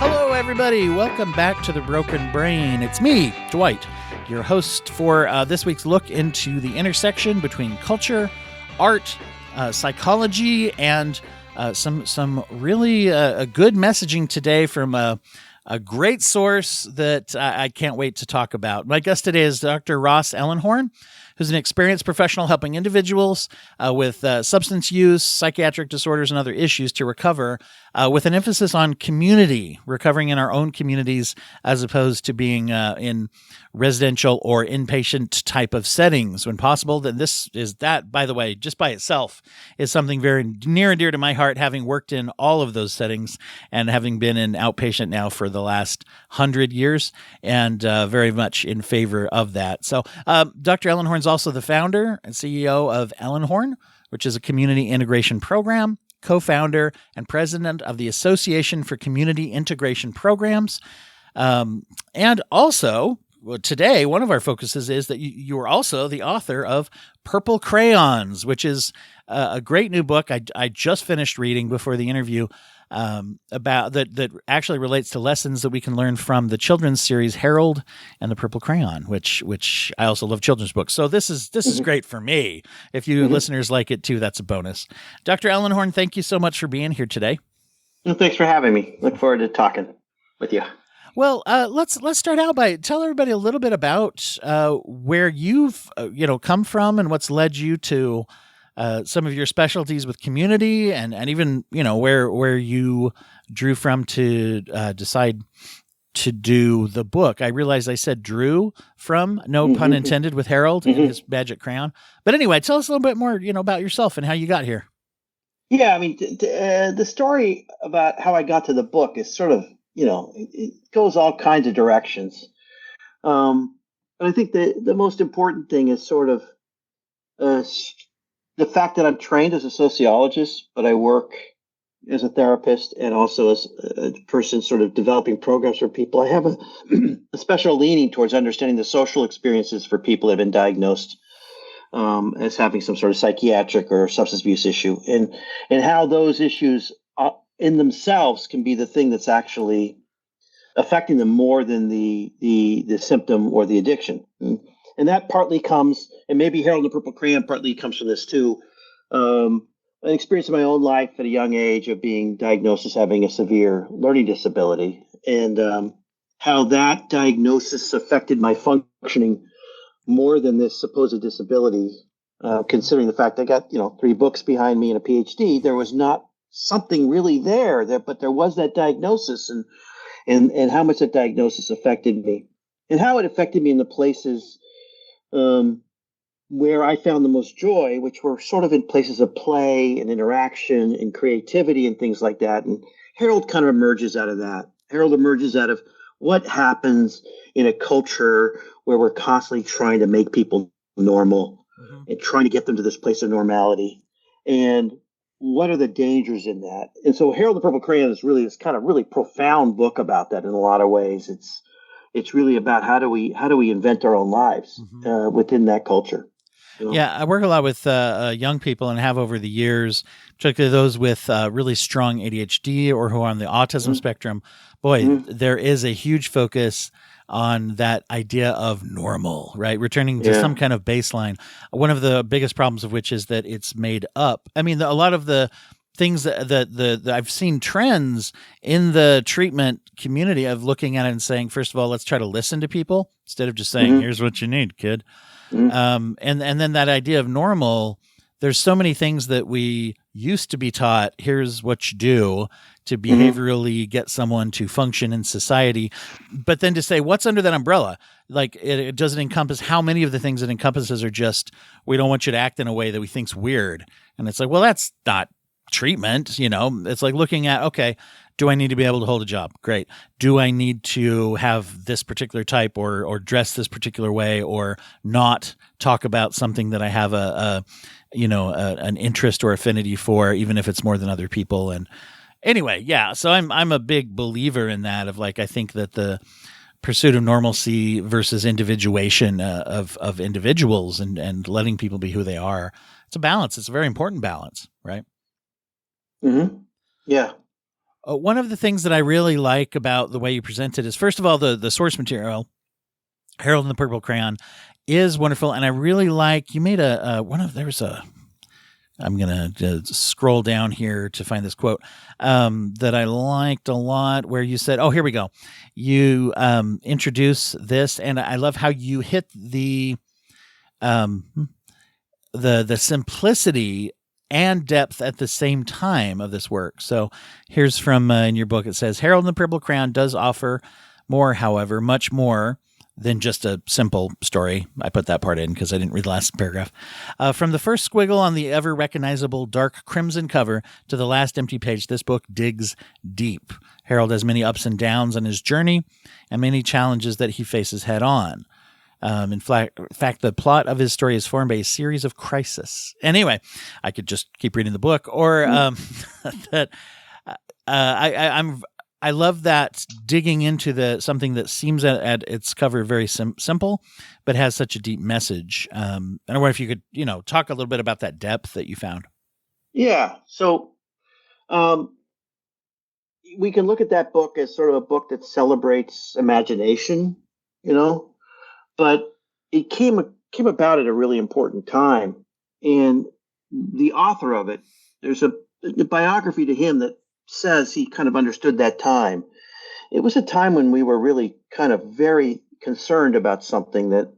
Hello, everybody. Welcome back to The Broken Brain. It's me, Dwight, your host for this week's look into the intersection between culture, art, psychology, and some really good messaging today from a great source that I can't wait to talk about. My guest today is Dr. Ross Ellenhorn, who's an experienced professional helping individuals with substance use, psychiatric disorders, and other issues to recover, with an emphasis on community, recovering in our own communities as opposed to being in residential or inpatient type of settings when possible. Then that, by the way, just by itself is something very near and dear to my heart, having worked in all of those settings and having been in outpatient now for the last 100 years, and very much in favor of that. So Dr. Ellenhorn is also the founder and CEO of Ellenhorn, which is a community integration program, co-founder and president of the Association for Community Integration Programs. And also, today, one of our focuses is that you are also the author of Purple Crayons, which is a great new book I just finished reading before the interview, about that actually relates to lessons that we can learn from the children's series Harold and the Purple Crayon, which I also love children's books. So this is great for me. If you listeners like it too, that's a bonus. Dr. Ellenhorn, thank you so much for being here today. Well, thanks for having me. Look forward to talking with you. Well, let's start out by tell everybody a little bit about where you've come from and what's led you to some of your specialties with community, and even where you drew from to decide to do the book. I realized I said drew from, no pun intended, with Harold and his magic crayon. But anyway, tell us a little bit more, about yourself and how you got here. Yeah, I mean, the story about how I got to the book is sort of, it goes all kinds of directions. But I think the most important thing is sort of the fact that I'm trained as a sociologist, but I work as a therapist and also as a person sort of developing programs for people. I have a special leaning towards understanding the social experiences for people that have been diagnosed as having some sort of psychiatric or substance abuse issue, and how those issues in themselves can be the thing that's actually affecting them more than the symptom or the addiction. And that partly comes, and maybe Harold and the Purple Crayon partly comes from this too, an experience in my own life at a young age of being diagnosed as having a severe learning disability, and how that diagnosis affected my functioning more than this supposed disability. Considering the fact I got 3 books behind me and a PhD, there was not something really there, but there was that diagnosis, and how much that diagnosis affected me, and how it affected me in the places where I found the most joy, which were sort of in places of play and interaction and creativity and things like that. And Harold kind of emerges out of that. Harold emerges out of what happens in a culture where we're constantly trying to make people normal and trying to get them to this place of normality. And what are the dangers in that? And so Harold the Purple Crayon is really this kind of really profound book about that in a lot of ways. It's really about how do we invent our own lives within that culture. Yeah, I work a lot with young people and have over the years, particularly those with really strong ADHD or who are on the autism spectrum. Boy, there is a huge focus on that idea of normal, right? Returning to some kind of baseline. One of the biggest problems of which is that it's made up. I mean, a lot of the things that I've seen trends in the treatment community of looking at it and saying, first of all, let's try to listen to people instead of just saying, here's what you need, kid. And then that idea of normal, there's so many things that we used to be taught, here's what you do to behaviorally get someone to function in society. But then to say, what's under that umbrella? Like, it doesn't encompass how many of the things it encompasses are just, we don't want you to act in a way that we think's weird. And it's like, well, that's not treatment. It's like looking at, okay, do I need to be able to hold a job? Great. Do I need to have this particular type or dress this particular way, or not talk about something that I have an interest or affinity for, even if it's more than other people? And anyway, yeah. So I'm a big believer in that, of like, I think that the pursuit of normalcy versus individuation of individuals and letting people be who they are, it's a balance. It's a very important balance, right? Yeah. One of the things that I really like about the way you present it is, first of all, the source material, Harold and the Purple Crayon, is wonderful. And I really like, you made I'm going to scroll down here to find this quote that I liked a lot, where you said, oh, here we go. You introduce this, and I love how you hit the simplicity and depth at the same time of this work. So here's from in your book. It says, Harold and the Purple Crayon does offer more, however, much more than just a simple story. I put that part in because I didn't read the last paragraph. From the first squiggle on the ever recognizable dark crimson cover to the last empty page, this book digs deep. Harold has many ups and downs on his journey and many challenges that he faces head on. In fact, the plot of his story is formed by a series of crises. Anyway, I could just keep reading the book, or that I love that digging into something that seems at its cover very simple, but has such a deep message. I wonder if you could, talk a little bit about that depth that you found. Yeah. So we can look at that book as sort of a book that celebrates imagination, but it came about at a really important time. And the author of it, there's a biography to him that says he kind of understood that time. It was a time when we were really kind of very concerned about something that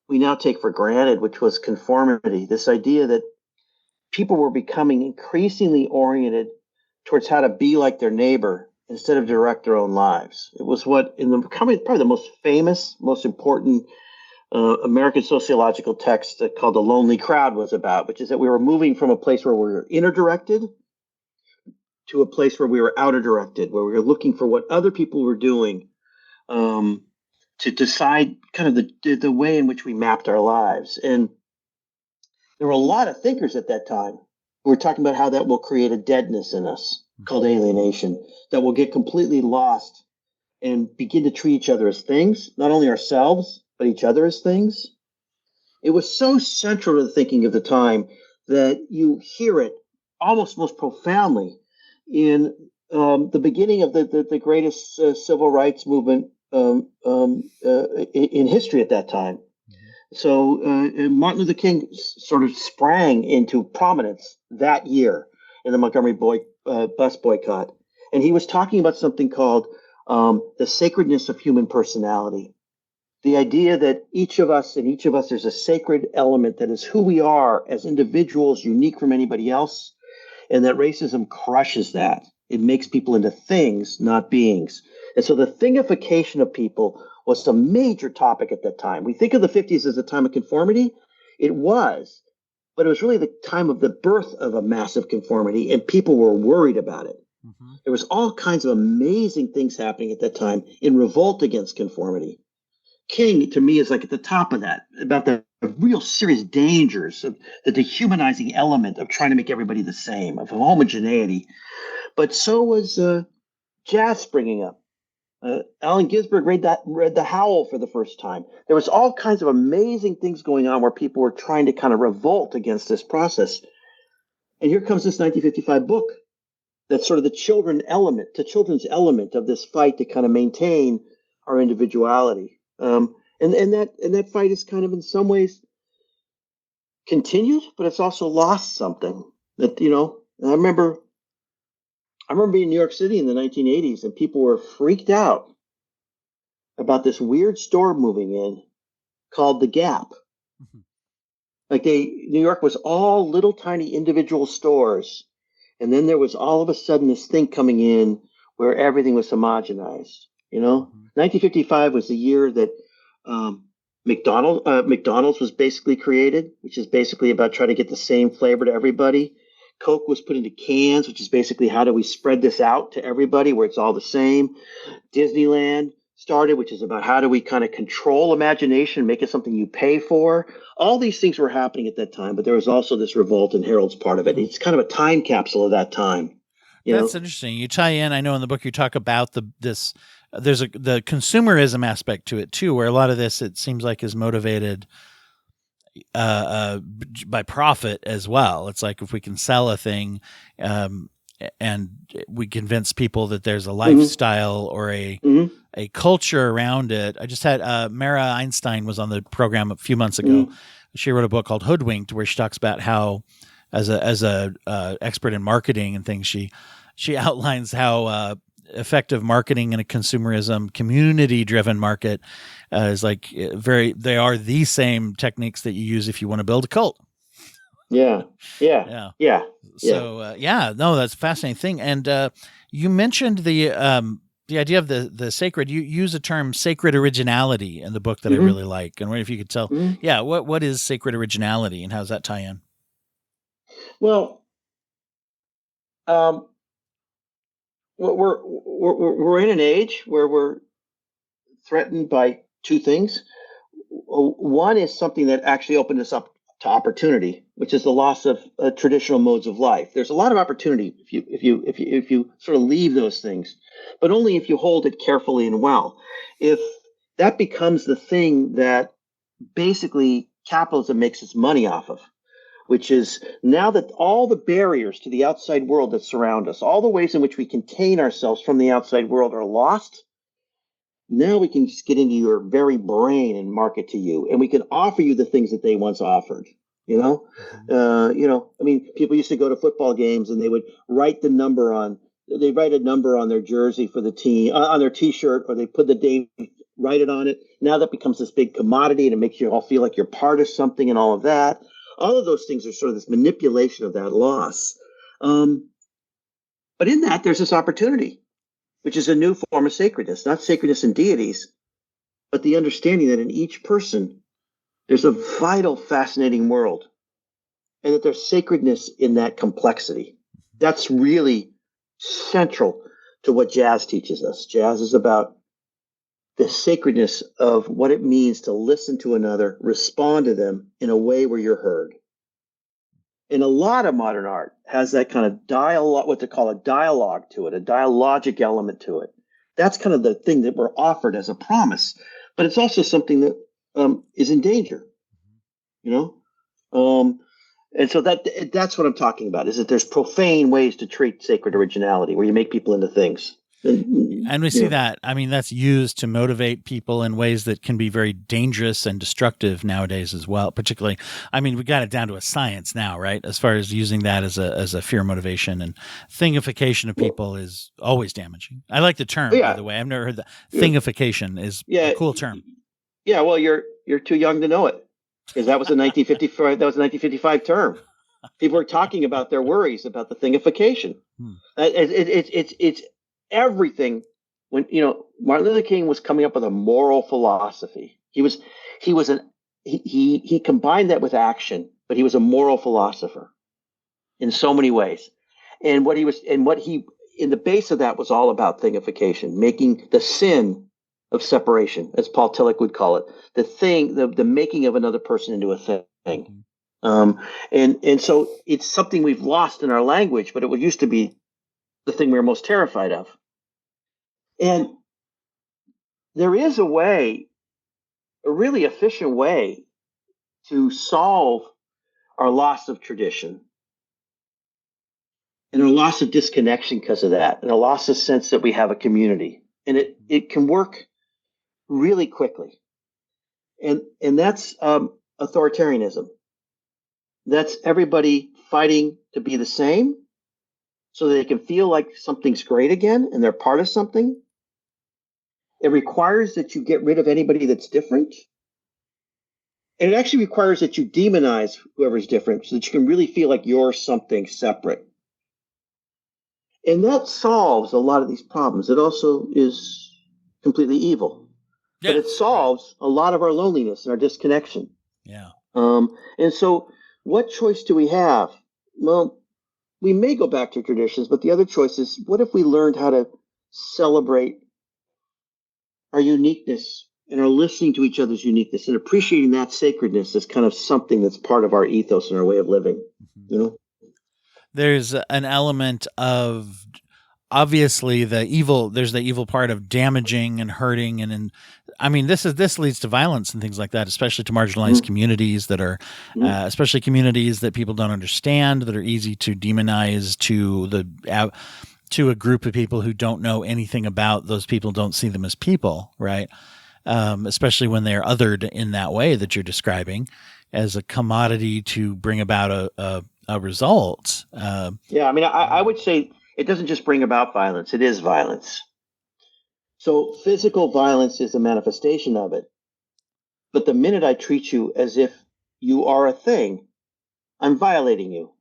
we now take for granted, which was conformity. This idea that people were becoming increasingly oriented towards how to be like their neighbor instead of direct their own lives. It was what, probably the most famous, most important American sociological text called The Lonely Crowd was about, which is that we were moving from a place where we were inner directed to a place where we were outer directed, where we were looking for what other people were doing to decide kind of the way in which we mapped our lives. And there were a lot of thinkers at that time who were talking about how that will create a deadness in us called alienation, that will get completely lost and begin to treat each other as things, not only ourselves, but each other as things. It was so central to the thinking of the time that you hear it almost most profoundly in the beginning of the greatest civil rights movement in history at that time. So Martin Luther King sort of sprang into prominence that year in the Montgomery bus boycott. And he was talking about something called the sacredness of human personality. The idea that in each of us, there's a sacred element that is who we are as individuals, unique from anybody else, and that racism crushes that. It makes people into things, not beings. And so the thingification of people was a major topic at that time. We think of the 50s as a time of conformity. It was, but it was really the time of the birth of a massive conformity, and people were worried about it. Mm-hmm. There was all kinds of amazing things happening at that time in revolt against conformity. King, to me, is like at the top of that, about the real serious dangers of the dehumanizing element of trying to make everybody the same, of homogeneity. But so was jazz springing up. Allen Ginsberg read The Howl for the first time. There was all kinds of amazing things going on where people were trying to kind of revolt against this process. And here comes this 1955 book that's sort of the children's element of this fight to kind of maintain our individuality. And that fight is kind of in some ways continued, but it's also lost something. That I remember being in New York City in the 1980s, and people were freaked out about this weird store moving in called The Gap. Mm-hmm. Like New York was all little tiny individual stores, and then there was all of a sudden this thing coming in where everything was homogenized. Mm-hmm. 1955 was the year that McDonald's was basically created, which is basically about trying to get the same flavor to everybody. Coke was put into cans, which is basically how do we spread this out to everybody where it's all the same. Disneyland started, which is about how do we kind of control imagination, make it something you pay for. All these things were happening at that time, but there was also this revolt, and Harold's part of it. It's kind of a time capsule of that time. That's interesting. You tie in, I know in the book you talk about there's the consumerism aspect to it too, where a lot of this, it seems like, is motivated by profit as well. It's like if we can sell a thing, and we convince people that there's a lifestyle or a culture around it. I just had Mara Einstein was on the program a few months ago. She wrote a book called Hoodwinked, where she talks about how, as a expert in marketing and things, she outlines how effective marketing in a consumerism, community-driven market is like they are the same techniques that you use if you want to build a cult. Yeah. So no, that's a fascinating thing. And you mentioned the idea of the sacred. You use the term sacred originality in the book that I really like. And if you could tell, what is sacred originality and how does that tie in? Well, we're in an age where we're threatened by two things. One is something that actually opened us up to opportunity, which is the loss of traditional modes of life. There's a lot of opportunity if you sort of leave those things, but only if you hold it carefully and well. If that becomes the thing that basically capitalism makes its money off of, which is now that all the barriers to the outside world that surround us, all the ways in which we contain ourselves from the outside world are lost. Now we can just get into your very brain and market to you, and we can offer you the things that they once offered. I mean, people used to go to football games and they would write a number on their jersey for the team, on their T-shirt, or they put the date, write it on it. Now that becomes this big commodity, and it makes you all feel like you're part of something, and all of that. All of those things are sort of this manipulation of that loss. But in that, there's this opportunity, which is a new form of sacredness, not sacredness in deities, but the understanding that in each person, there's a vital, fascinating world, and that there's sacredness in that complexity. That's really central to what jazz teaches us. Jazz is about the sacredness of what it means to listen to another, respond to them in a way where you're heard. And a lot of modern art has that kind of dialogue, what they call a dialogue to it, a dialogic element to it. That's kind of the thing that we're offered as a promise, but it's also something that is in danger, and so that's what I'm talking about, is that there's profane ways to treat sacred originality where you make people into things. And we see that. I mean, that's used to motivate people in ways that can be very dangerous and destructive nowadays as well. Particularly, I mean, we got it down to a science now, right? As far as using that as a fear motivation, and thingification of people is always damaging. I like the term, by the way. I've never heard that. Thingification is a cool term. Yeah, well, you're too young to know it, because that was a 1955. That was a 1955 term. People were talking about their worries about the thingification. It's everything. When Martin Luther King was coming up with a moral philosophy, he combined that with action, but he was a moral philosopher in so many ways. And what he in the base of that was all about thingification, making the sin of separation, as Paul Tillich would call it, the making of another person into a thing. And so it's something we've lost in our language, but it used to be the thing we were most terrified of. And there is a really efficient way to solve our loss of tradition and our loss of disconnection because of that, and a loss of sense that we have a community. And it can work really quickly. And that's authoritarianism. That's everybody fighting to be the same so that they can feel like something's great again and they're part of something. It requires that you get rid of anybody that's different. And it actually requires that you demonize whoever's different so that you can really feel like you're something separate. And that solves a lot of these problems. It also is completely evil. Yeah. But it solves a lot of our loneliness and our disconnection. Yeah. And so what choice do we have? Well, we may go back to traditions, but the other choice is, what if we learned how to celebrate our uniqueness and are listening to each other's uniqueness and appreciating that sacredness as kind of something that's part of our ethos and our way of living, There's an element of obviously there's the evil part of damaging and hurting, and I mean, this leads to violence and things like that, especially to marginalized communities that are, especially communities that people don't understand, that are easy to demonize to a group of people who don't know anything about those people, don't see them as people, right? Especially when they're othered in that way that you're describing, as a commodity to bring about a result. I mean, I would say it doesn't just bring about violence, it is violence. So physical violence is a manifestation of it. But the minute I treat you as if you are a thing, I'm violating you.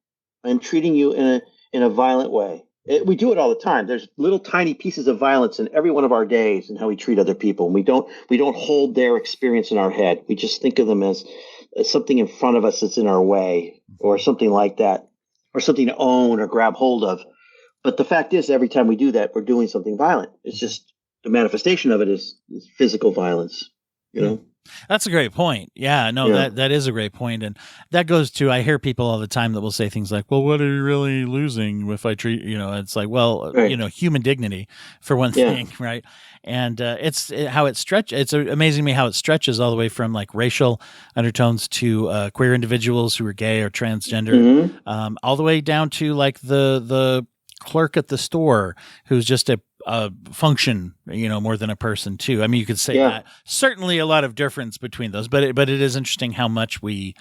I'm treating you in a violent way. We do it all the time. There's little tiny pieces of violence in every one of our days and how we treat other people. And we don't hold their experience in our head. We just think of them as something in front of us that's in our way, or something like that, or something to own or grab hold of. But the fact is, every time we do that, we're doing something violent. It's just the manifestation of it is physical violence, you know? That's a great point. Yeah, no, that is a great point. And that goes to, I hear people all the time that will say things like, well, what are you really losing if I treat, it's like, well, human dignity for one thing, right? And it's amazing to me how it stretches all the way from like racial undertones to queer individuals who are gay or transgender, all the way down to like the clerk at the store who's just a function, more than a person too. I mean, you could say that. Certainly a lot of difference between those, but it is interesting how much we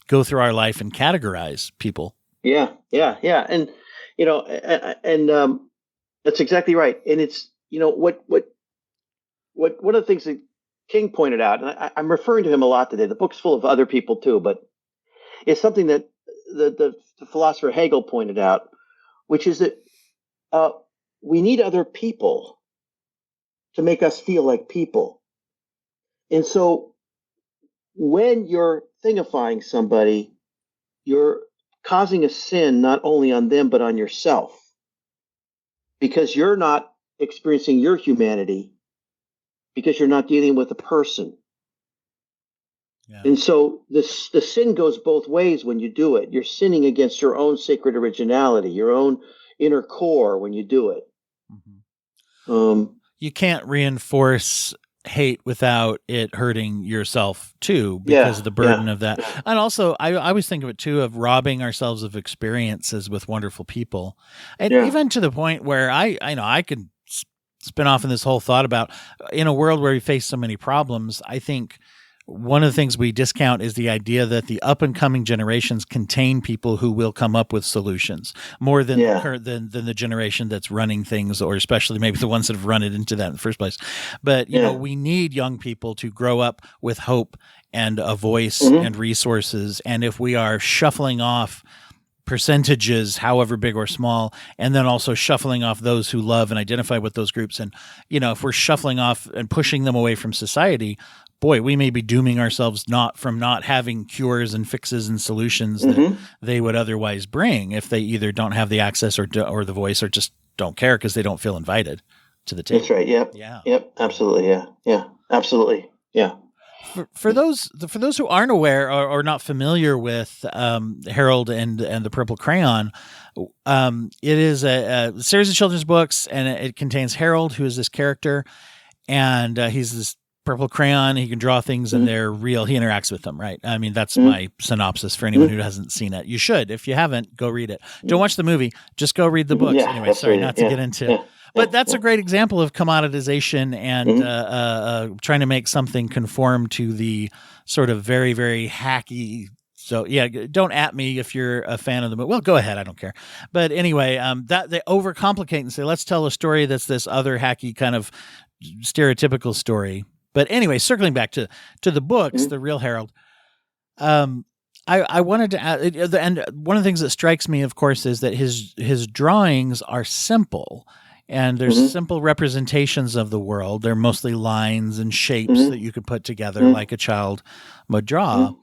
go through our life and categorize people. Yeah. And, that's exactly right. And it's, what one of the things that King pointed out, and I'm referring to him a lot today, the book's full of other people too, but it's something that the philosopher Hegel pointed out, which is that, we need other people to make us feel like people. And so when you're thingifying somebody, you're causing a sin not only on them, but on yourself, because you're not experiencing your humanity, because you're not dealing with a person. Yeah. And so the sin goes both ways when you do it. You're sinning against your own sacred originality, your own inner core when you do it. You can't reinforce hate without it hurting yourself too, because of the burden of that. And also, I always think of it too, of robbing ourselves of experiences with wonderful people, and even to the point where I could spin off in this whole thought about, in a world where we face so many problems, I think one of the things we discount is the idea that the up and coming generations contain people who will come up with solutions more than than the generation that's running things, or especially maybe the ones that have run it into that in the first place. But we need young people to grow up with hope and a voice and resources. And if we are shuffling off percentages, however big or small, and then also shuffling off those who love and identify with those groups, and if we're shuffling off and pushing them away from society, boy, we may be dooming ourselves not having cures and fixes and solutions that they would otherwise bring if they either don't have the access or the voice, or just don't care because they don't feel invited to the table. That's right. Yep. Yeah. Yep. Absolutely. Yeah. Yeah. Absolutely. Yeah. For those who aren't aware or not familiar with Harold and the Purple Crayon, it is a series of children's books, and it contains Harold, who is this character, and he's this purple crayon. He can draw things and they're real. He interacts with them, right? I mean, that's my synopsis for anyone who hasn't seen it. You should. If you haven't, go read it. Don't watch the movie. Just go read the books. Anyway, sorry not to get into it. But that's a great example of commoditization and trying to make something conform to the sort of very, very hacky. So don't at me if you're a fan of the movie. Well, go ahead. I don't care. But anyway, that they overcomplicate and say, let's tell a story that's this other hacky kind of stereotypical story. But anyway, circling back to the books, the real Harold, I wanted to add, and one of the things that strikes me, of course, is that his drawings are simple, and there's simple representations of the world. They're mostly lines and shapes that you could put together like a child would draw.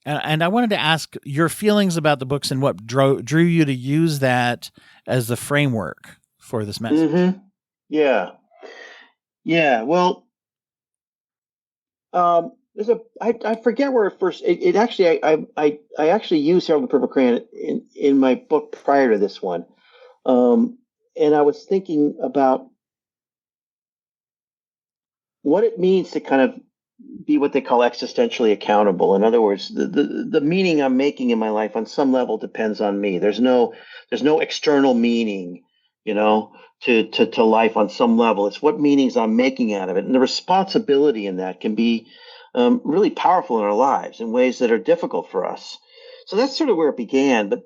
And I wanted to ask your feelings about the books and what drew you to use that as the framework for this message. Yeah. Well, I forget where it first. It actually I actually used Harold the Purple Crayon in my book prior to this one, and And I was thinking about what it means to kind of be what they call existentially accountable. In other words, the meaning I'm making in my life on some level depends on me. There's no external meaning, to life on some level. It's what meanings I'm making out of it. And the responsibility in that can be really powerful in our lives in ways that are difficult for us. So that's sort of where it began. But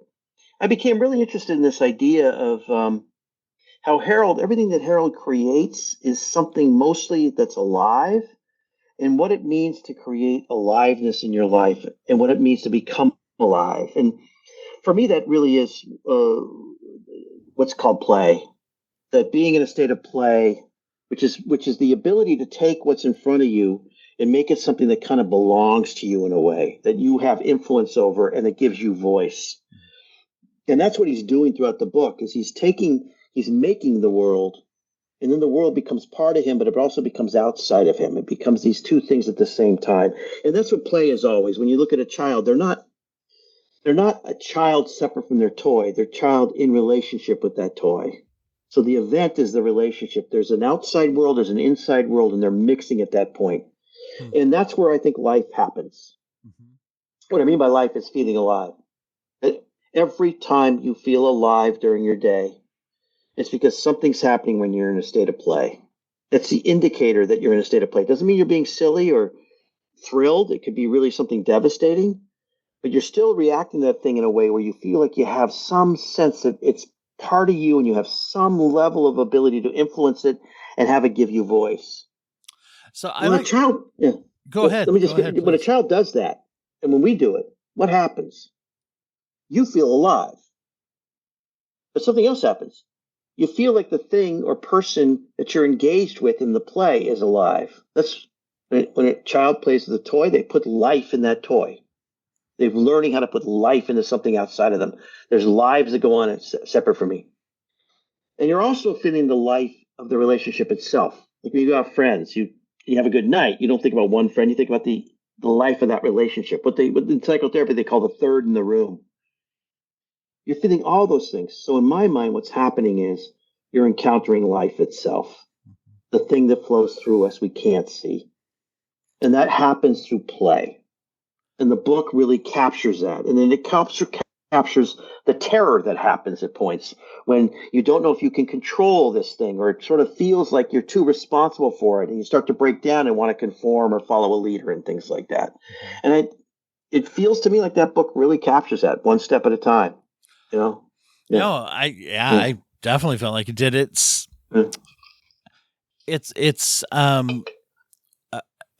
I became really interested in this idea of how everything that Harold creates is something mostly that's alive, and what it means to create aliveness in your life and what it means to become alive. And for me, that really is what's called play. That being in a state of play, which is the ability to take what's in front of you and make it something that kind of belongs to you in a way that you have influence over and that gives you voice. And that's what he's doing throughout the book. Is he's making the world, and then the world becomes part of him, but it also becomes outside of him. It becomes these two things at the same time. And that's what play is always. When you look at a child, they're not a child separate from their toy. They're a child in relationship with that toy. So the event is the relationship. There's an outside world, there's an inside world, and they're mixing at that point. And that's where I think life happens. What I mean by life is feeling alive. Every time you feel alive during your day, it's because something's happening when you're in a state of play. That's the indicator that you're in a state of play. It doesn't mean you're being silly or thrilled. It could be really something devastating, but you're still reacting to that thing in a way where you feel like you have some sense that it's part of you and you have some level of ability to influence it and have it give you voice. So when a child, yeah. Go ahead. When a child does that, and when we do it, what happens? You feel alive. But something else happens. You feel like the thing or person that you're engaged with in the play is alive. That's when a child plays with a toy, they put life in that toy. They're learning how to put life into something outside of them. There's lives that go on separate from me. And you're also feeling the life of the relationship itself. Like when you go out friends, you have a good night. You don't think about one friend, you think about the life of that relationship. What in psychotherapy they call the third in the room. You're feeling all those things. So in my mind, what's happening is you're encountering life itself, the thing that flows through us we can't see. And that happens through play. And the book really captures that. And then it captures the terror that happens at points when you don't know if you can control this thing, or it sort of feels like you're too responsible for it. And you start to break down and want to conform or follow a leader and things like that. And it feels to me like that book really captures that one step at a time. Yeah. No, I definitely felt like it did. It's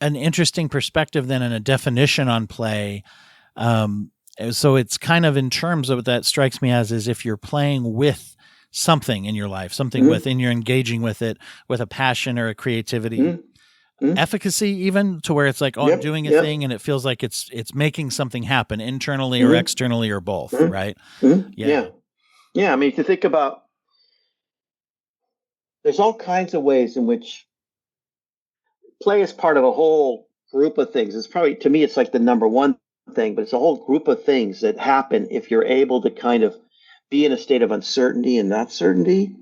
an interesting perspective then, and a definition on play. So it's kind of in terms of what that strikes me as is if you're playing with something in your life, something within, you're engaging with it with a passion or a creativity, efficacy, even to where it's like, I'm doing a thing and it feels like it's making something happen internally or externally or both, right? Yeah. I mean, if you think about, there's all kinds of ways in which play is part of a whole group of things. It's probably, to me, it's like the number one thing, but it's a whole group of things that happen if you're able to kind of be in a state of uncertainty and not certainty.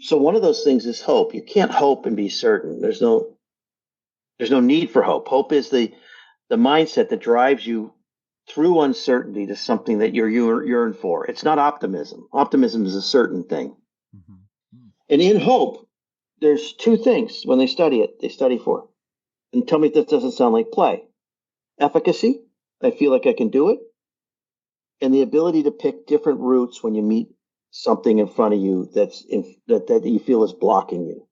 So one of those things is hope. You can't hope and be certain. There's no need for hope. Hope is the mindset that drives you through uncertainty to something that you yearn for. It's not optimism. Optimism is a certain thing. And in hope, there's two things when they study for. And tell me if this doesn't sound like play. Efficacy, I feel like I can do it. And the ability to pick different routes when you meet something in front of you that you feel is blocking you.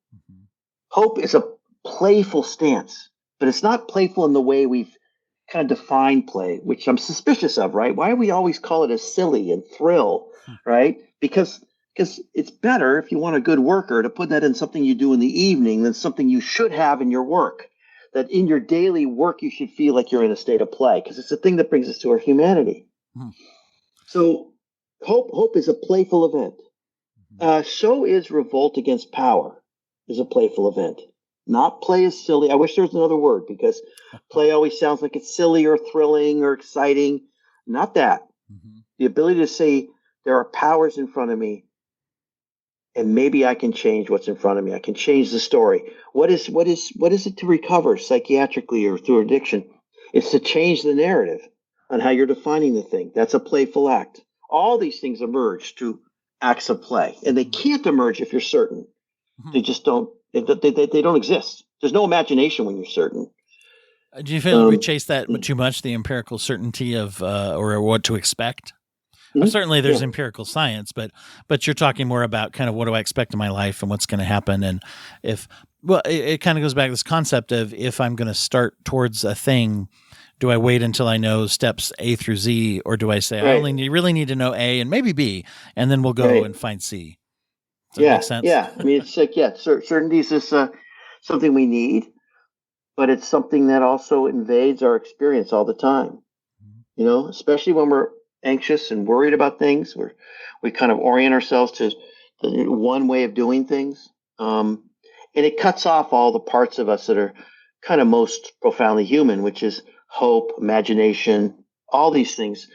Hope is a playful stance, but it's not playful in the way we've kind of defined play, which I'm suspicious of, right? Why do we always call it a silly and thrill, right? Because it's better, if you want a good worker, to put that in something you do in the evening than something you should have in your work. That in your daily work, you should feel like you're in a state of play, because it's the thing that brings us to our humanity. So hope is a playful event. So is revolt against power is a playful event. Not play is silly. I wish there was another word, because play always sounds like it's silly or thrilling or exciting. Not that. The ability to say there are powers in front of me, and maybe I can change what's in front of me. I can change the story. What is it to recover psychiatrically or through addiction? It's to change the narrative on how you're defining the thing. That's a playful act. All these things emerge through acts of play, and they can't emerge if you're certain. They just don't. They don't exist. There's no imagination when you're certain. Do you feel we chase that too much, the empirical certainty of or what to expect? Certainly there's empirical science, but you're talking more about kind of what do I expect in my life and what's going to happen. And it kind of goes back to this concept of if I'm going to start towards a thing, do I wait until I know steps A through Z, or do I say I really need to know A and maybe B, and then we'll go and find C? Does that make sense? Yeah. I mean, it's like, certainty is this, something we need, but it's something that also invades our experience all the time, especially when we're anxious and worried about things, where we kind of orient ourselves to one way of doing things. And it cuts off all the parts of us that are kind of most profoundly human, which is hope, imagination. All these things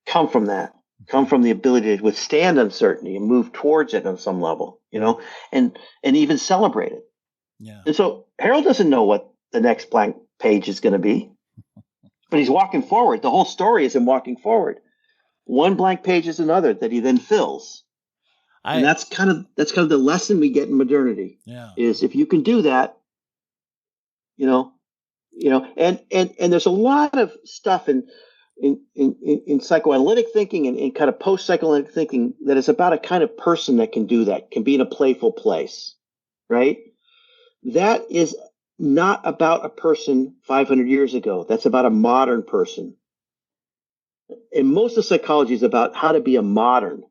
come from the ability to withstand uncertainty and move towards it on some level, and even celebrate it. Yeah. And so Harold doesn't know what the next blank page is going to be, but he's walking forward. The whole story is him walking forward. One blank page is another that he then fills. And that's kind of the lesson we get in modernity. Yeah. Is if you can do that, and there's a lot of stuff in psychoanalytic thinking and in kind of post-psychoanalytic thinking that is about a kind of person that can do that, can be in a playful place, right? That is not about a person 500 years ago. That's about a modern person. And most of psychology is about how to be a modern,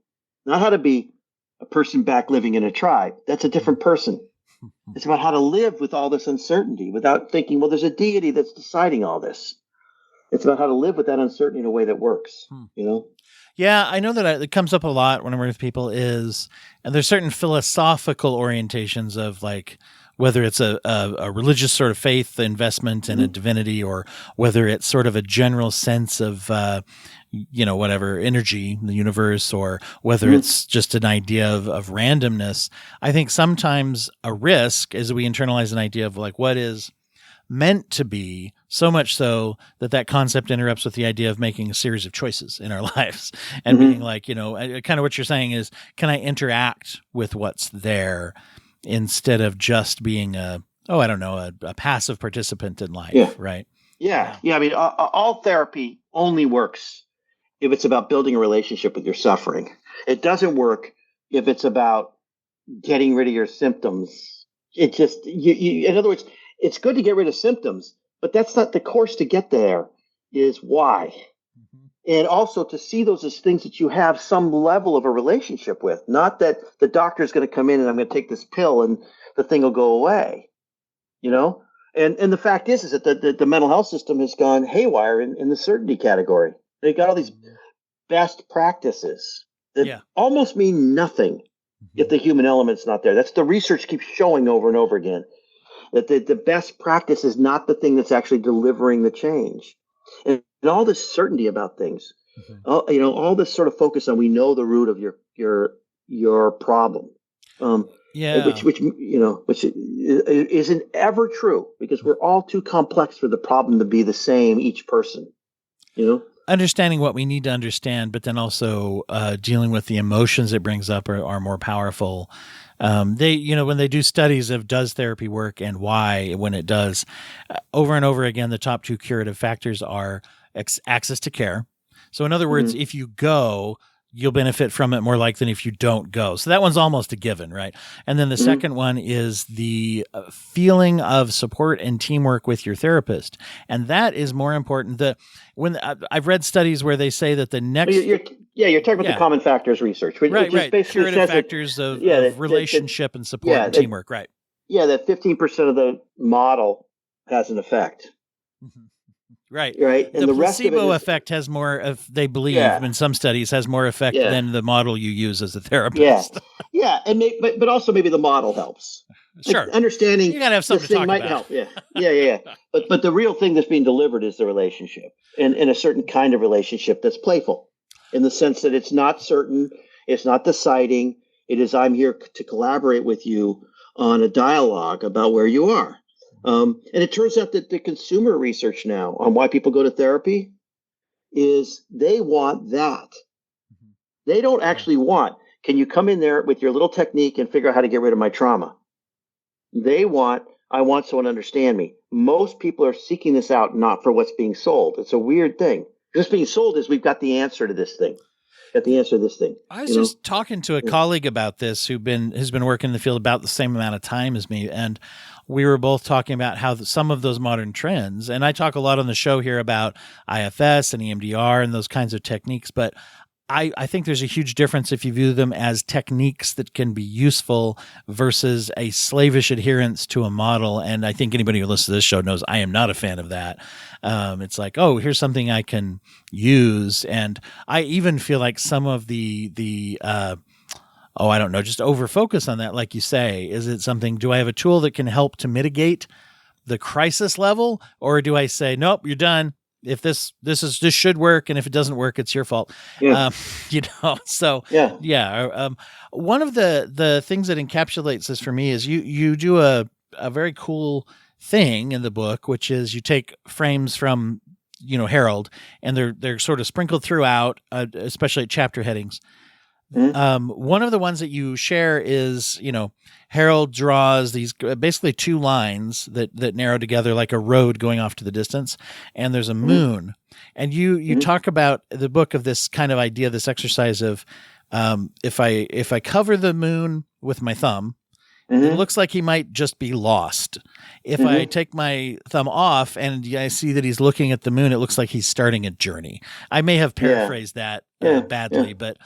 not how to be a person back living in a tribe. That's a different person. It's about how to live with all this uncertainty without thinking, well, there's a deity that's deciding all this. It's about how to live with that uncertainty in a way that works, Yeah, I know that it comes up a lot when I'm with people and there's certain philosophical orientations of like, whether it's a religious sort of faith investment in a divinity, or whether it's sort of a general sense of, whatever energy in the universe, or whether it's just an idea of randomness. I think sometimes a risk is we internalize an idea of like what is meant to be, so much so that concept interrupts with the idea of making a series of choices in our lives and being like, kind of what you're saying is, can I interact with what's there instead of just being a passive participant in life, right? Yeah. I mean, all therapy only works if it's about building a relationship with your suffering. It doesn't work if it's about getting rid of your symptoms. It just, in other words, it's good to get rid of symptoms, but that's not the course to get there. Is why. And also to see those as things that you have some level of a relationship with, not that the doctor is going to come in and I'm going to take this pill and the thing will go away, And the fact is that the mental health system has gone haywire in the certainty category. They've got all these best practices that almost mean nothing if the human element's not there. That's the research keeps showing over and over again, that the best practice is not the thing that's actually delivering the change. And all this certainty about things, all this sort of focus on, we know the root of your problem, which isn't ever true, because we're all too complex for the problem to be the same each person. Understanding what we need to understand, but then also dealing with the emotions it brings up are more powerful. When they do studies of does therapy work and why, when it does, over and over again, the top two curative factors are access to care. So in other words, if you go, you'll benefit from it more like than if you don't go. So that one's almost a given, right? And then the second one is the feeling of support and teamwork with your therapist. And that is more important. When I've read studies where they say that the next... You're talking about the common factors research. Which right. Curative factors of relationship and support and teamwork, right. Yeah, that 15% of the model has an effect. Right. And the the rest of placebo effect has more of, they believe in some studies, has more effect than the model you use as a therapist. And but also maybe the model helps. Sure. Like understanding you got to have something this thing to talk might about. Help. Yeah. But the real thing that's being delivered is the relationship, and a certain kind of relationship that's playful, in the sense that it's not certain, it's not deciding, It is I'm here to collaborate with you on a dialogue about where you are. And it turns out that the consumer research now on why people go to therapy is they want that. They don't actually want, can you come in there with your little technique and figure out how to get rid of my trauma? They want, I want someone to understand me. Most people are seeking this out not for what's being sold. It's a weird thing. What's being sold is we've got the answer to this thing. Got the answer to this thing. I was just talking to a colleague about this who's been working in the field about the same amount of time as me, and we were both talking about how some of those modern trends, and I talk a lot on the show here about IFS and EMDR and those kinds of techniques, but I think there's a huge difference if you view them as techniques that can be useful versus a slavish adherence to a model. And I think anybody who listens to this show knows I am not a fan of that. It's like, oh, here's something I can use. And I even feel like some of I don't know, just over focus on that. Like you say, is it something, do I have a tool that can help to mitigate the crisis level? Or do I say, nope, you're done. If this should work, and if it doesn't work, it's your fault. Yeah. So yeah. One of the things that encapsulates this for me is you do a very cool thing in the book, which is you take frames from Harold, and they're sort of sprinkled throughout, especially at chapter headings. Mm-hmm. One of the ones that you share is, Harold draws these basically two lines that narrow together like a road going off to the distance, and there's a moon. And you talk about the book of this kind of idea, this exercise of if I cover the moon with my thumb, it looks like he might just be lost. If I take my thumb off and I see that he's looking at the moon, it looks like he's starting a journey. I may have paraphrased that badly, but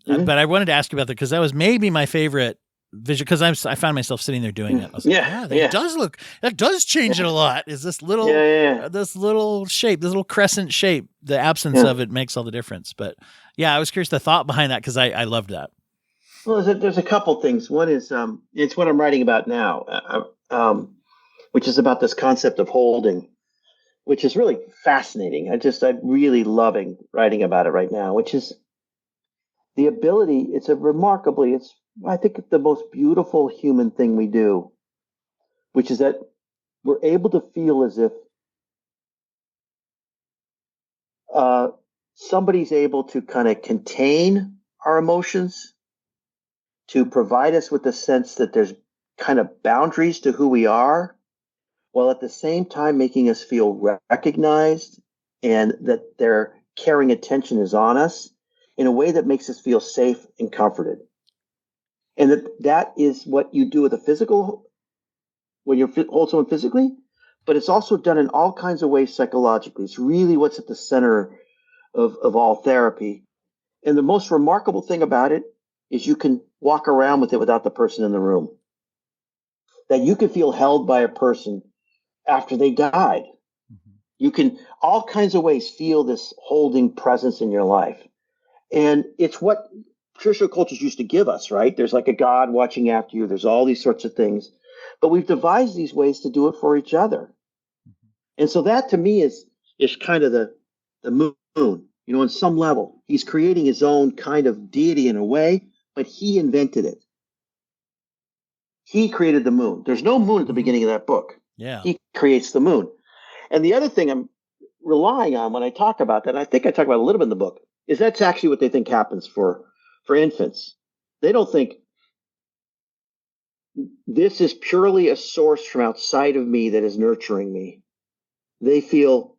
I wanted to ask you about that because that was maybe my favorite visual, because I found myself sitting there doing it. I was like, that does change it a lot. Is this little shape, this little crescent shape, the absence of it makes all the difference. But I was curious the thought behind that because I loved that. Well, there's a couple things. One is it's what I'm writing about now, which is about this concept of holding, which is really fascinating. I'm really loving writing about it right now, which is the ability. I think the most beautiful human thing we do, which is that we're able to feel as if somebody's able to kind of contain our emotions, to provide us with the sense that there's kind of boundaries to who we are, while at the same time making us feel recognized and that their caring attention is on us in a way that makes us feel safe and comforted. And that is what you do with a physical, when you hold someone physically, but it's also done in all kinds of ways psychologically. It's really what's at the center of all therapy. And the most remarkable thing about it is you can walk around with it without the person in the room. That you can feel held by a person after they died. You can, all kinds of ways, feel this holding presence in your life. And it's what traditional cultures used to give us, right? There's like a God watching after you. There's all these sorts of things. But we've devised these ways to do it for each other. And so that to me is kind of the moon. On some level, he's creating his own kind of deity in a way, but he invented it. He created the moon. There's no moon at the beginning of that book. Yeah. He creates the moon. And the other thing I'm relying on when I talk about that, and I think I talk about it a little bit in the book, is that's actually what they think happens for infants. They don't think this is purely a source from outside of me that is nurturing me. They feel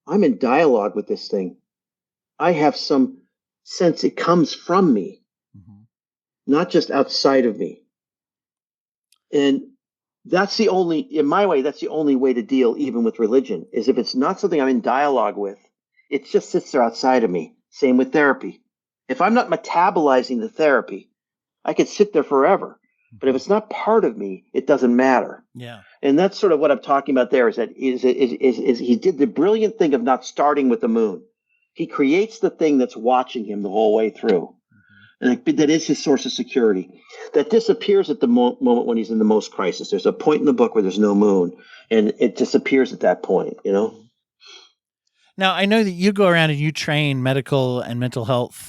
I'm in dialogue with this thing. I have some sense it comes from me, not just outside of me. And that's the only, in my way, that's the only way to deal even with religion, is if it's not something I'm in dialogue with, it just sits there outside of me. Same with therapy. If I'm not metabolizing the therapy, I could sit there forever. But if it's not part of me, it doesn't matter. Yeah. And that's sort of what I'm talking about there, is that is he did the brilliant thing of not starting with the moon. He creates the thing that's watching him the whole way through. And that is his source of security. That disappears at the moment when he's in the most crisis. There's a point in the book where there's no moon, and it disappears at that point, Now, I know that you go around and you train medical and mental health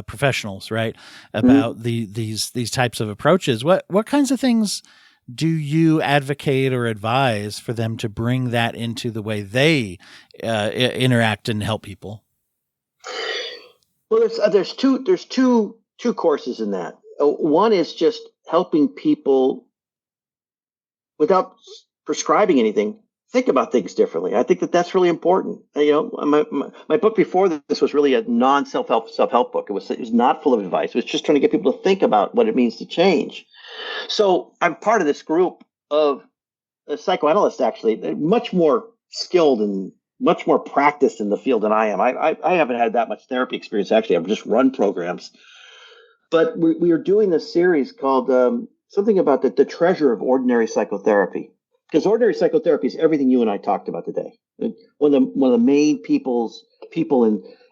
professionals, right, about these types of approaches. What kinds of things do you advocate or advise for them to bring that into the way they interact and help people? Well, there's two courses in that. One is just helping people without prescribing anything think about things differently. I think that that's really important. My book before this was really a non self help book. It was not full of advice. It was just trying to get people to think about what it means to change. So I'm part of this group of psychoanalysts, actually, much more skilled and much more practiced in the field than I am. I haven't had that much therapy experience. Actually, I've just run programs. But we are doing this series called something about the treasure of ordinary psychotherapy. Because ordinary psychotherapy is everything you and I talked about today. One of the main people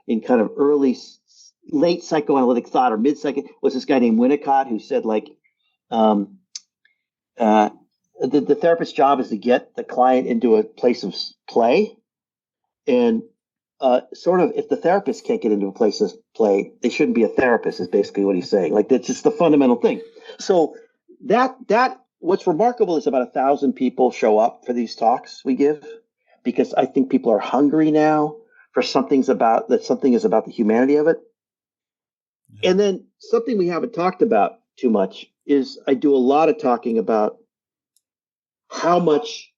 in kind of late psychoanalytic thought or mid psycho was this guy named Winnicott, who said like um, the therapist's job is to get the client into a place of play, and sort of if the therapist can't get into a place of play, they shouldn't be a therapist. Is basically what he's saying. Like that's just the fundamental thing. So that what's remarkable is about 1,000 people show up for these talks we give, because I think people are hungry now for something is about the humanity of it. Yeah. And then something we haven't talked about too much is I do a lot of talking about how much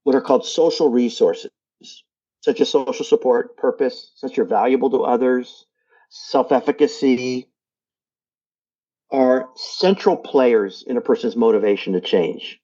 what are called social resources, such as social support, purpose, such are valuable to others, self-efficacy, are central players in a person's motivation to change.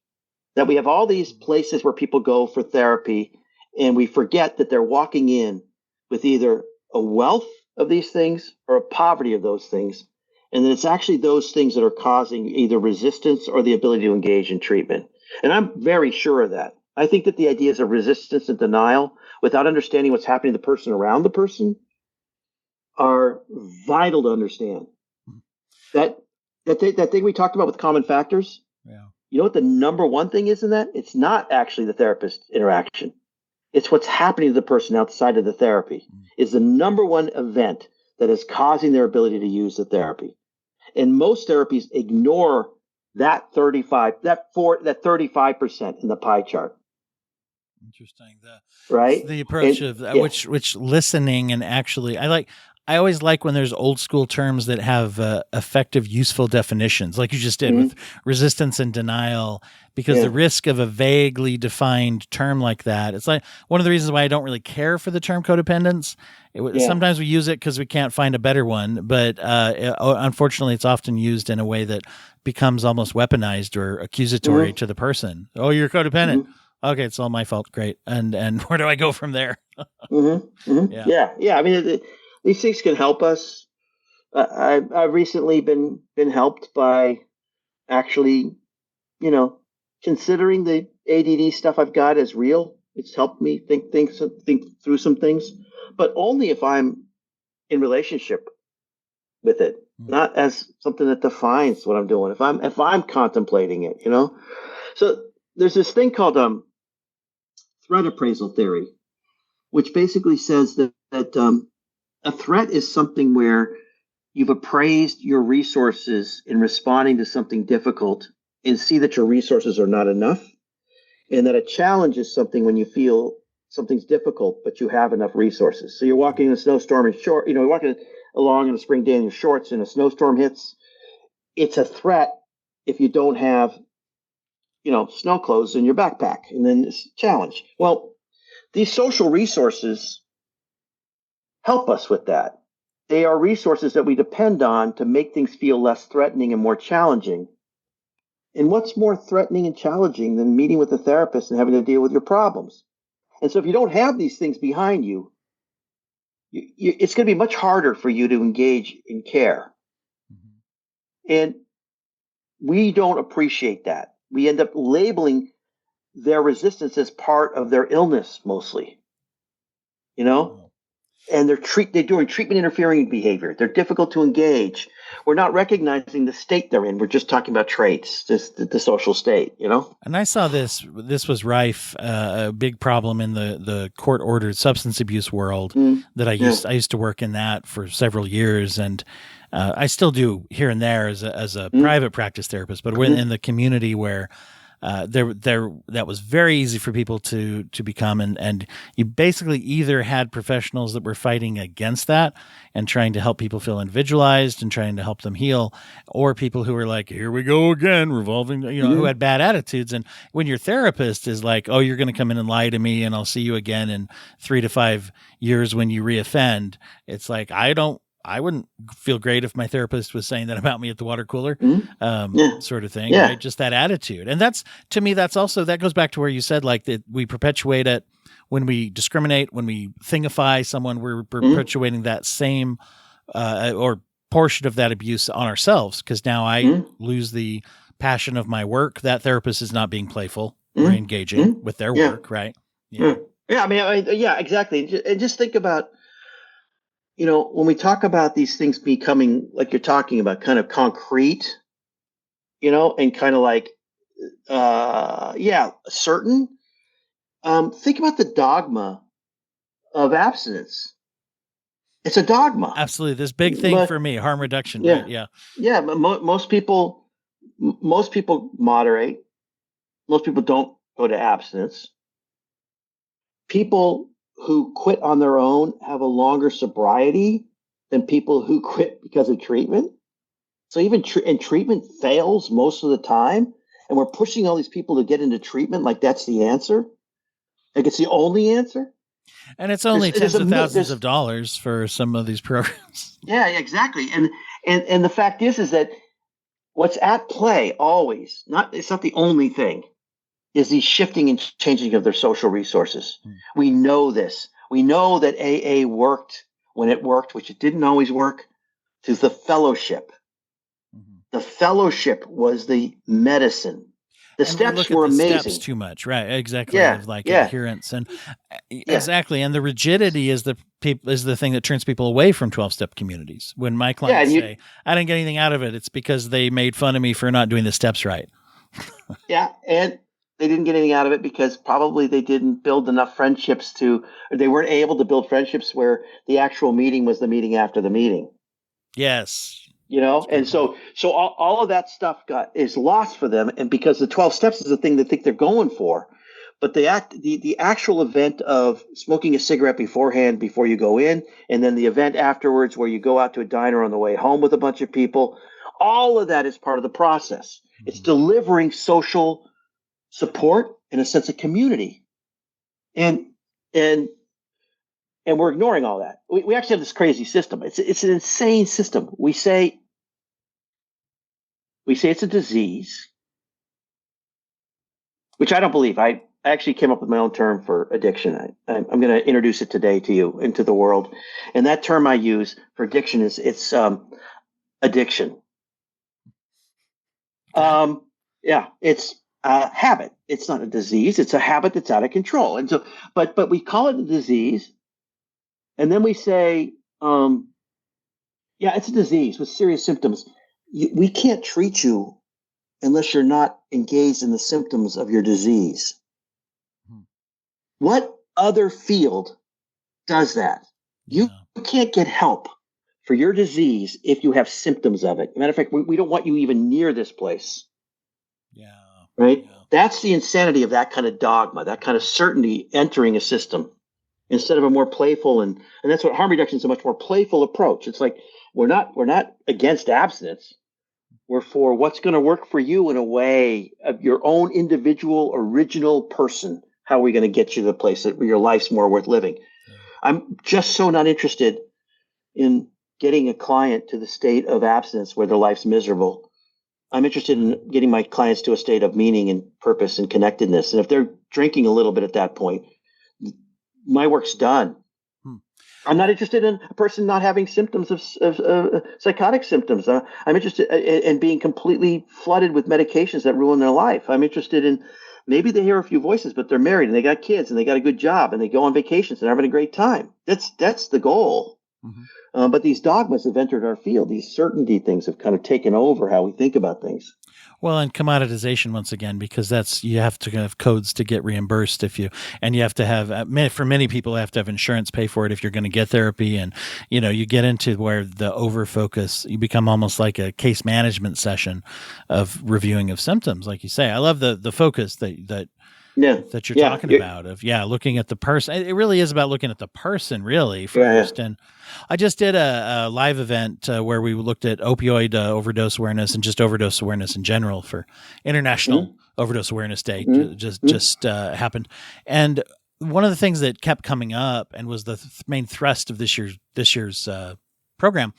That we have all these places where people go for therapy, and we forget that they're walking in with either a wealth of these things or a poverty of those things. And then it's actually those things that are causing either resistance or the ability to engage in treatment. And I'm very sure of that. I think that the ideas of resistance and denial without understanding what's happening to the person around the person are vital to understand. That thing we talked about with common factors, yeah. You know what the number one thing is in that? It's not actually the therapist interaction. It's what's happening to the person outside of the therapy is the number one event that is causing their ability to use the therapy. And most therapies ignore that 35% in the pie chart. Interesting. Right? The approach of which listening and actually, I always like when there's old school terms that have effective, useful definitions, like you just did with resistance and denial, because the risk of a vaguely defined term like that, it's like one of the reasons why I don't really care for the term codependence. Sometimes we use it because we can't find a better one, but unfortunately, it's often used in a way that becomes almost weaponized or accusatory to the person. Oh, you're codependent. Okay, it's all my fault. Great. And where do I go from there? Yeah. I mean, these things can help us. I've recently been helped by actually, considering the ADD stuff I've got as real. It's helped me think through some things, but only if I'm in relationship with it, not as something that defines what I'm doing. If I'm contemplating it, So there's this thing called threat appraisal theory, which basically says that a threat is something where you've appraised your resources in responding to something difficult and see that your resources are not enough. And that a challenge is something when you feel something's difficult, but you have enough resources. So you're walking in a snowstorm and you're walking along in a spring day in your shorts and a snowstorm hits. It's a threat if you don't have, snow clothes in your backpack, and then it's a challenge. Well, these social resources help us with that. They are resources that we depend on to make things feel less threatening and more challenging. And what's more threatening and challenging than meeting with a therapist and having to deal with your problems? And so if you don't have these things behind you, it's going to be much harder for you to engage in care. And we don't appreciate that. We end up labeling their resistance as part of their illness mostly. and they're doing treatment interfering behavior. They're difficult to engage. We're not recognizing the state they're in. We're just talking about traits, just the social state, And I saw this was rife, a big problem in the court ordered substance abuse world that I used to work in that for several years. And I still do here and there as a private practice therapist, but in the community where that was very easy for people to become, and you basically either had professionals that were fighting against that and trying to help people feel individualized and trying to help them heal, or people who were like, here we go again, revolving, who had bad attitudes. And when your therapist is like, oh, you're going to come in and lie to me and I'll see you again in 3 to 5 years when you reoffend, it's like, I wouldn't feel great if my therapist was saying that about me at the water cooler, sort of thing, right? Just that attitude. And to me, that goes back to where you said, like, that we perpetuate it when we discriminate, when we thingify someone, we're perpetuating that same, or portion of that abuse on ourselves. Cause now I lose the passion of my work. That therapist is not being playful or engaging with their work. Right. Yeah. I mean, exactly. And just think about, when we talk about these things becoming, like you're talking about, kind of concrete, and kind of like, certain, think about the dogma of abstinence. It's a dogma. Absolutely. This big thing for me, harm reduction. Yeah. Right? Yeah. Yeah. But most people moderate. Most people don't go to abstinence. People who quit on their own have a longer sobriety than people who quit because of treatment. So even treatment fails most of the time, and we're pushing all these people to get into treatment like that's the answer, like it's the only answer. And it's only tens of thousands of dollars for some of these programs. Yeah, exactly. And the fact is that what's at play always, it's not the only thing, is the shifting and changing of their social resources. We know this. We know that AA worked when it worked, which it didn't always work, to the fellowship. The fellowship was the medicine. The steps were amazing. Steps too much, right? Exactly. Of adherence and exactly. And the rigidity is the thing that turns people away from 12-step communities. When my clients say, I didn't get anything out of it, it's because they made fun of me for not doing the steps right. And they didn't get anything out of it because probably they didn't build enough friendships or they weren't able to build friendships where the actual meeting was the meeting after the meeting. Yes. And so all of that stuff is lost for them. And because the 12 steps is the thing they think they're going for, but the actual event of smoking a cigarette beforehand, before you go in, and then the event afterwards where you go out to a diner on the way home with a bunch of people, all of that is part of the process. It's delivering social support and a sense of community. And we're ignoring all that. We actually have this crazy system. It's an insane system. We say it's a disease, which I don't believe. I actually came up with my own term for addiction. I'm going to introduce it today to you, into the world. And that term I use for addiction is addiction. It's a habit. It's not a disease. It's a habit that's out of control. And so, but we call it a disease. And then we say, it's a disease with serious symptoms. We can't treat you unless you're not engaged in the symptoms of your disease. What other field does that? You can't get help for your disease if you have symptoms of it. As a matter of fact, we don't want you even near this place. Yeah. Right? Yeah. That's the insanity of that kind of dogma, that kind of certainty entering a system, instead of a more playful, and that's what harm reduction is, a much more playful approach. It's like we're not against abstinence. We're for what's going to work for you in a way of your own individual, original person. How are we going to get you to the place where your life's more worth living? I'm just so not interested in getting a client to the state of abstinence where their life's miserable. I'm interested in getting my clients to a state of meaning and purpose and connectedness. And if they're drinking a little bit at that point, my work's done. I'm not interested in a person not having symptoms of psychotic symptoms. I'm interested in being completely flooded with medications that ruin their life. I'm interested in maybe they hear a few voices, but they're married and they got kids and they got a good job and they go on vacations and they're having a great time. That's the goal. Mm-hmm. But these dogmas have entered our field. These certainty things have kind of taken over how we think about things. Well, and commoditization once again, because you have to have codes to get reimbursed and you have to have, for many people, have to have insurance pay for it if you're going to get therapy. And, you get into where the over focus, you become almost like a case management session of reviewing of symptoms. Like you say, I love the focus that you're talking about looking at the person. It really is about looking at the person really first. And I just did a live event where we looked at opioid overdose awareness and just overdose awareness in general for International Overdose Awareness Day. Just happened. And one of the things that kept coming up and was the main thrust of this year's program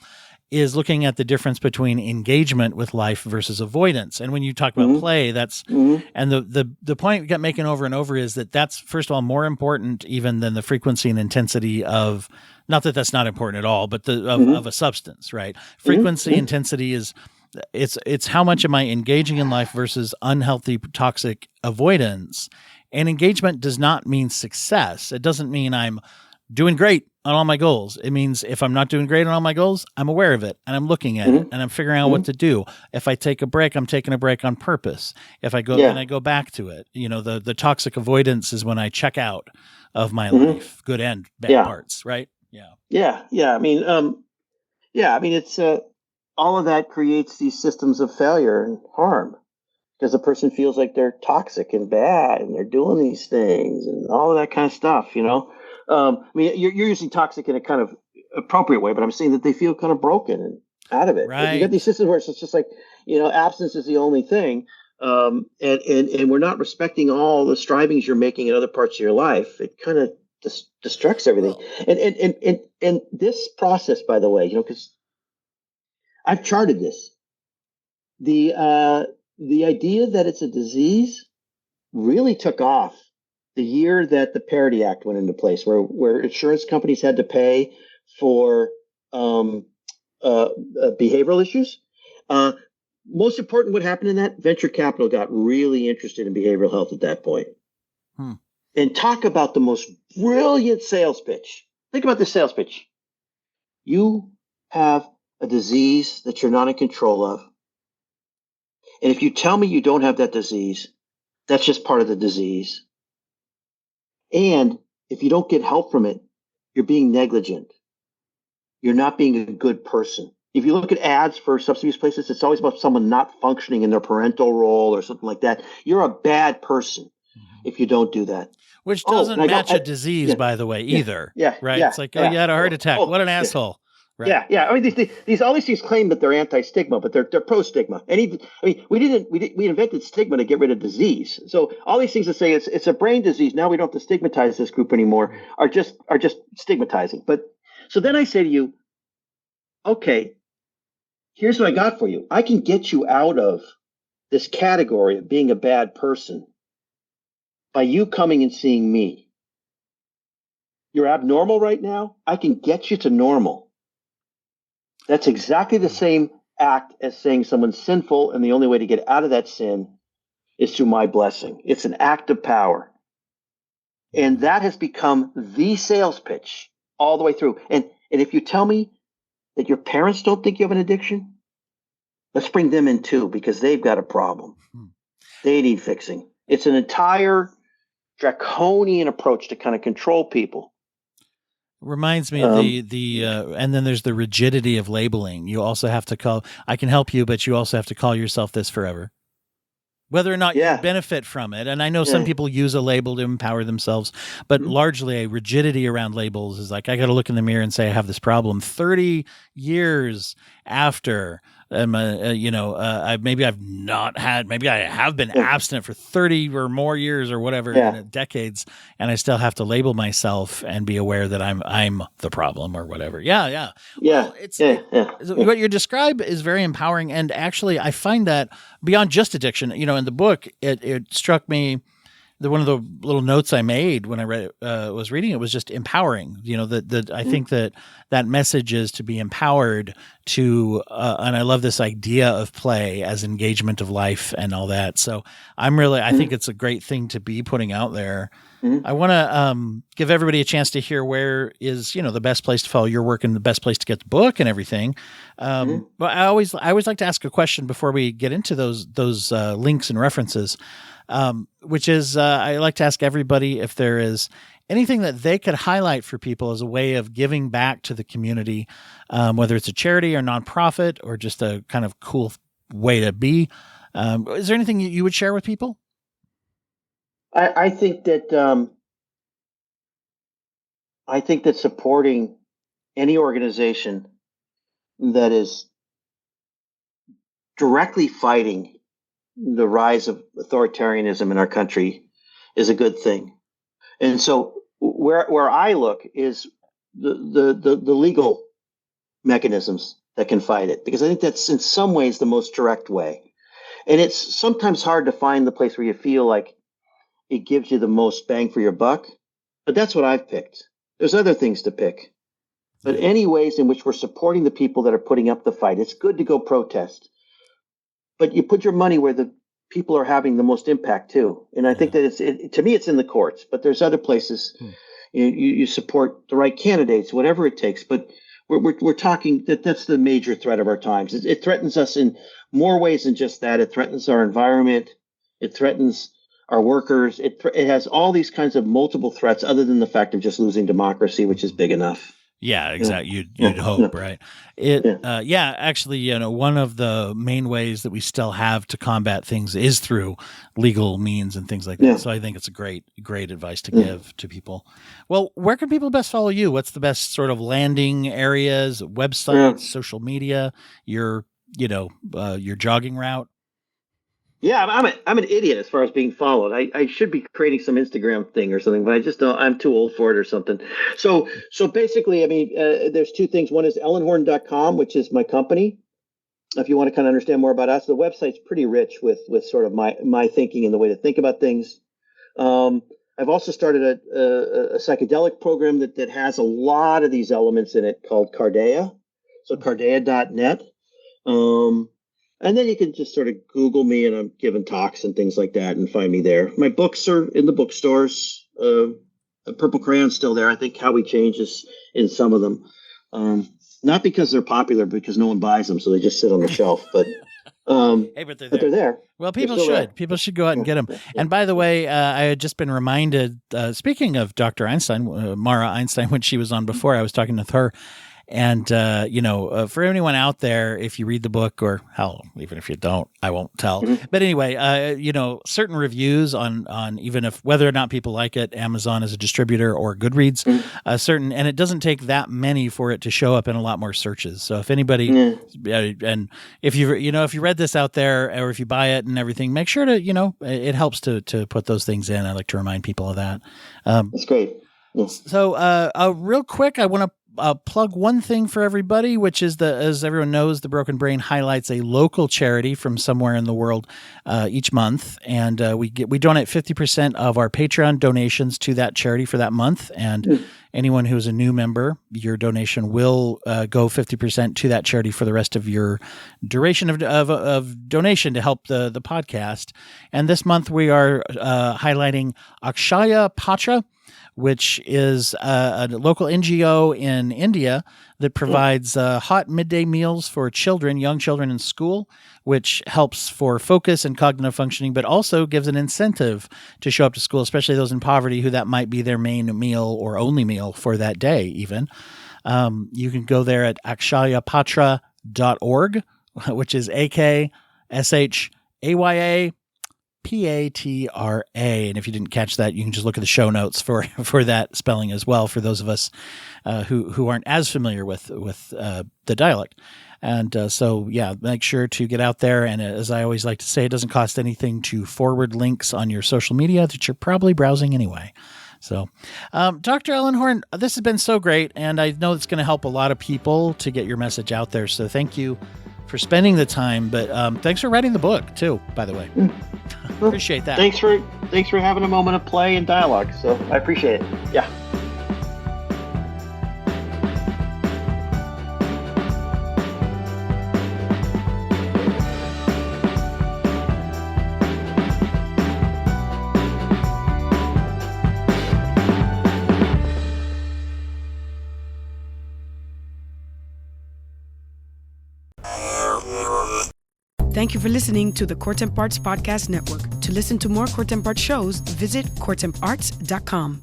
is looking at the difference between engagement with life versus avoidance. And when you talk about play, that's and the point we kept making over and over is that's first of all more important even than the frequency and intensity of, not that that's not important at all, but of a substance, right? Frequency, intensity is it's how much am I engaging in life versus unhealthy, toxic avoidance. And engagement does not mean success. It doesn't mean I'm doing great on all my goals. It means if I'm not doing great on all my goals, I'm aware of it and I'm looking at it and I'm figuring out what to do. If I take a break, I'm taking a break on purpose. If I go, then I go back to it. The toxic avoidance is when I check out of my life, good and bad parts, right? Yeah. I mean, it's all of that creates these systems of failure and harm because the person feels like they're toxic and bad and they're doing these things and all of that kind of stuff, I mean, you're using toxic in a kind of appropriate way, but I'm saying that they feel kind of broken and out of it. Right. You get these systems where it's just like, absence is the only thing. And we're not respecting all the strivings you're making in other parts of your life. It kind of destructs everything. And this process, by the way, because I've charted this, the idea that it's a disease really took off the year that the Parity Act went into place, where insurance companies had to pay for behavioral issues. Most important, what happened in that? Venture capital got really interested in behavioral health at that point. And talk about the most brilliant sales pitch. Think about the sales pitch. You have a disease that you're not in control of. And if you tell me you don't have that disease, that's just part of the disease. And if you don't get help from it, you're being negligent. You're not being a good person. If you look at ads for substance use places, it's always about someone not functioning in their parental role or something like that. You're a bad person if you don't do that. Which doesn't match a disease, by the way, either. Right? It's like, you had a heart attack. What an asshole. Right. Yeah. I mean, all these things claim that they're anti-stigma, but they're pro-stigma. And we invented stigma to get rid of disease. So all these things that say it's a brain disease, now we don't have to stigmatize this group anymore, are just stigmatizing. But so then I say to you, okay, here's what I got for you. I can get you out of this category of being a bad person by you coming and seeing me. You're abnormal right now. I can get you to normal. That's exactly the same act as saying someone's sinful, and the only way to get out of that sin is through my blessing. It's an act of power. And that has become the sales pitch all the way through. And if you tell me that your parents don't think you have an addiction, let's bring them in too, because they've got a problem. They need fixing. It's an entire draconian approach to kind of control people. Reminds me of and then there's the rigidity of labeling. You also have to I can help you, but you also have to call yourself this forever. Whether or not you benefit from it. And I know some people use a label to empower themselves, but largely a rigidity around labels is like, I got to look in the mirror and say, I have this problem 30 years after maybe I've not had, maybe I have been abstinent for 30 or more years or whatever, decades, and I still have to label myself and be aware that I'm the problem or whatever. What you describe is very empowering, and actually I find that beyond just addiction, in the book, it struck me one of the little notes I made when I was reading it was just empowering. I think that message is to be empowered to, and I love this idea of play as engagement of life and all that. So I think it's a great thing to be putting out there. I want to give everybody a chance to hear where is, the best place to follow your work and the best place to get the book and everything. But I always like to ask a question before we get into those links and references, which is I like to ask everybody if there is anything that they could highlight for people as a way of giving back to the community, whether it's a charity or nonprofit or just a kind of cool way to be. Is there anything you would share with people? I think that supporting any organization that is directly fighting the rise of authoritarianism in our country is a good thing. And so where I look is the legal mechanisms that can fight it, because I think that's in some ways the most direct way. And it's sometimes hard to find the place where you feel like it gives you the most bang for your buck, but that's what I've picked. There's other things to pick, but any ways in which we're supporting the people that are putting up the fight, it's good to go protest, but you put your money where the people are having the most impact too. And I think that to me, it's in the courts, but there's other places. You support the right candidates, whatever it takes. But we're talking that's the major threat of our times. It threatens us in more ways than just that. It threatens our environment. It threatens our workers. It has all these kinds of multiple threats other than the fact of just losing democracy, which is big enough. Yeah, exactly. You'd hope, right? Actually, one of the main ways that we still have to combat things is through legal means and things like that. So I think it's a great advice to give to people. Well, where can people best follow you? What's the best sort of landing areas, websites, social media, your jogging route? Yeah, I'm an idiot as far as being followed. I should be creating some Instagram thing or something, but I just don't. I'm too old for it or something. So basically, I mean, there's two things. One is ellenhorn.com, which is my company. If you want to kind of understand more about us, the website's pretty rich with sort of my thinking and the way to think about things. I've also started a psychedelic program that has a lot of these elements in it called Cardea. So cardea.net. And then you can just sort of Google me, and I'm giving talks and things like that, and find me there. My books are in the bookstores. Purple Crayon's still there. I think How We Change is in some of them. Not because they're popular, because no one buys them, so they just sit on the shelf. But but they're there. Well, people should. There. People should go out and get them. And by the way, I had just been reminded, speaking of Dr. Einstein, Mara Einstein, when she was on before, I was talking with her. And, for anyone out there, if you read the book, or hell, even if you don't, I won't tell. But anyway, certain reviews on even if whether or not people like it, Amazon as a distributor or Goodreads, and it doesn't take that many for it to show up in a lot more searches. So if anybody, and if you read this out there, or if you buy it and everything, make sure to, it helps to put those things in. I like to remind people of that. That's great. Yes. So, real quick, I want to plug one thing for everybody, which is as everyone knows, the Broken Brain highlights a local charity from somewhere in the world each month, and we donate 50% of our Patreon donations to that charity for that month. And anyone who is a new member, your donation will go 50% to that charity for the rest of your duration of donation to help the podcast. And this month we are highlighting Akshaya Patra, which is a local NGO in India that provides hot midday meals for young children in school, which helps for focus and cognitive functioning, but also gives an incentive to show up to school, especially those in poverty who that might be their main meal or only meal for that day even. You can go there at akshayapatra.org, which is AKSHAYA Patra. And if you didn't catch that, you can just look at the show notes for that spelling as well, for those of us who aren't as familiar with the dialect. And make sure to get out there. And as I always like to say, it doesn't cost anything to forward links on your social media that you're probably browsing anyway. So, Dr. Ellenhorn, this has been so great, and I know it's going to help a lot of people to get your message out there. So thank you for spending the time, but thanks for writing the book too, by the way. Appreciate that. Thanks for having a moment of play and dialogue. So I appreciate it. Yeah. Thank you for listening to the Court Arts Podcast Network. To listen to more Court Arts shows, visit courtemparts.com.